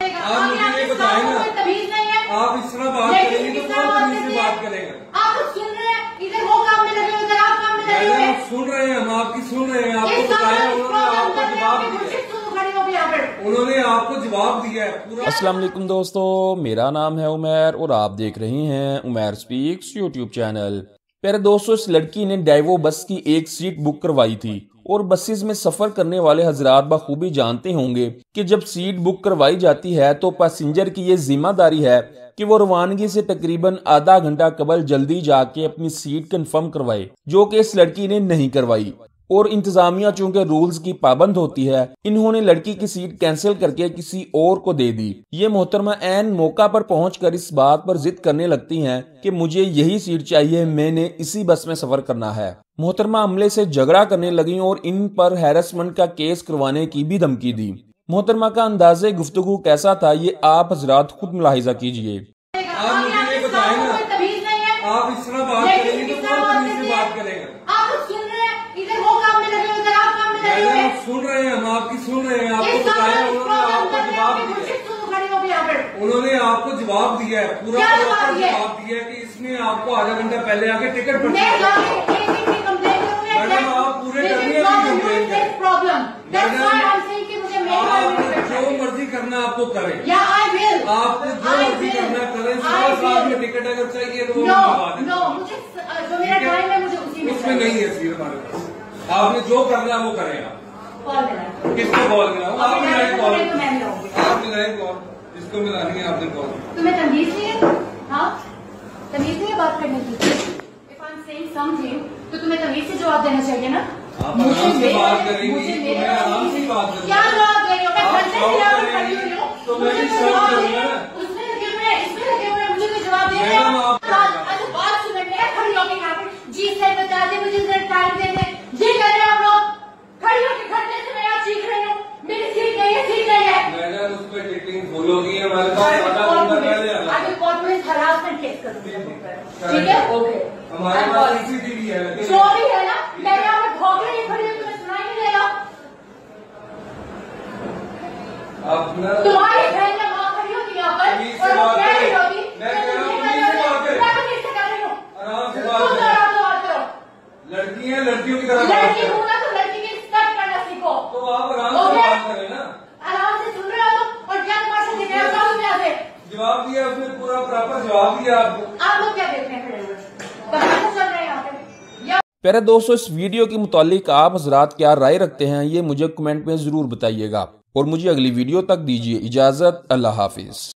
करेगा? आप मुझे ये बताएं ना, तमीज नहीं है। आप इस तरह बात करेंगे तो कौन तमीज से बात करेगा? आप कुछ सुन रहे हैं, इधर वो काम में लगे, उधर आप काम में लगे हुए हैं। सुन रहे हैं, हम आपकी सुन रहे हैं। आपको बताया, उन्होंने आपको जवाब दिया है। उन्होंने आपको जवाब दिया है पूरा। अस्सलाम वालेकुम दोस्तों, मेरा नाम है उमैर और आप देख रहे हैं उमैर स्पीक्स यूट्यूब चैनल। प्यारे दोस्तों, इस लड़की ने डाइवो बस की एक सीट बुक करवाई थी और बसेस में सफर करने वाले हजरात बखूबी जानते होंगे कि जब सीट बुक करवाई जाती है तो पैसेंजर की ये जिम्मेदारी है कि वो रवानगी से तकरीबन आधा घंटा कबल जल्दी जाके अपनी सीट कंफर्म करवाए, जो कि इस लड़की ने नहीं करवाई। और इंतजामिया चूंकि रूल्स की पाबंद होती है, इन्होंने लड़की की सीट कैंसिल करके किसी और को दे दी। ये मोहतरमा ऐन मौका पर पहुंचकर इस बात पर जिद करने लगती हैं कि मुझे यही सीट चाहिए, मैंने इसी बस में सफर करना है। मोहतरमा अमले से झगड़ा करने लगी और इन पर हैरेसमेंट का केस करवाने की भी धमकी दी। मोहतरमा का अंदाजे गुफ्तगू कैसा था, ये आप हजरात खुद मुलाहिजा कीजिए। आप मुझे ये बताएं ना, आप इस तरह बात करेंगे तो कौन तमीज से बात करेगा? सुन रहे हैं, हम आपकी सुन रहे हैं। आपको बताया, उन्होंने आपको जवाब दिया है। उन्होंने आपको जवाब दिया है, पूरा जवाब दिया है कि इसने आपको आधा घंटा पहले आके टिकट मैडम, आप पूरे करने की कंप्लेन करें। जो मर्जी करना आपको करें, आपको जो मर्जी करना करें। साथ में टिकट अगर चाहिए तो उसमें नहीं है सीट हमारे पास। आपने जो करना है वो करेगा। किसको कॉल मिला? आप मिलाए कॉल, आप मिलाए कॉल, जिसको मिलानी है आपने कॉल। तुम्हें तमीज नहीं है? हाँ, तमीज नहीं है बात करने की। If I'm saying something, तो तुम्हें तमीज से जवाब देना चाहिए ना। आप आराम से बात करेंगी तो मैं आराम से बात करूंगा। क्या जवाब दे रही हो? मैं घर से खड़ी हुई हूँ, तो मैं भी सर्व करूंगा ना। उसमें लगे हुए हैं, इसमें लगे हुए हैं, मुझे कोई जवाब दे रहे हो? अच्छा बात सुनो, मैं खड़ी होकर यहाँ पे जी सर बता दे, मुझे जरा टाइम दे दे, ये कर रहे हैं आप लोग। खड़ी होकर घंटे से मैं यहाँ चीख रही हूँ, मेरी सीट नहीं है, सीट नहीं है। मैडम उस पर टिकटिंग फुल होगी, हमारे पास आधा घंटा पहले आना। आगे कॉर्पोरेट हरासमेंट केस करूंगी, ठीक है? ओके, हमारे पास सीसीटीवी है, जो भी है ना, मैं यहाँ पे भौंक रही खड़ी हूँ, तुम्हें सुनाई नहीं दे रहा? अपना तुम्हारी बहन ने वहाँ खड़ी होती यहाँ पर और वो कह रही होती, मैं कह रहा हूँ तमीज से बात करें। मैं तमीज से कर रही हूँ। आराम से तुम बात तो करें। आराम से बात करो। लड़की है, लड़कियों की तरह बात लड़की करें। हूँ ना, तो लड़की की रिस्पेक्ट करना सीखो। तो आप आराम से बात करें ना। आराम से सुन रहे हो तुम, और क्या तुम्हारे से जिक्र करो तुम यहाँ से? जवाब दिया उसने, पूरा प्रॉपर जवाब दिया आपको। आप लोग क्या देख रहे हैं खड़े हुए? कहाँ से चल रहे हैं यहाँ पे? प्यारे दोस्तों, इस वीडियो के मुतालिक आप हजरात क्या राय रखते हैं, ये मुझे कमेंट में जरूर बताइएगा और मुझे अगली वीडियो तक दीजिए इजाजत। अल्लाह हाफिज।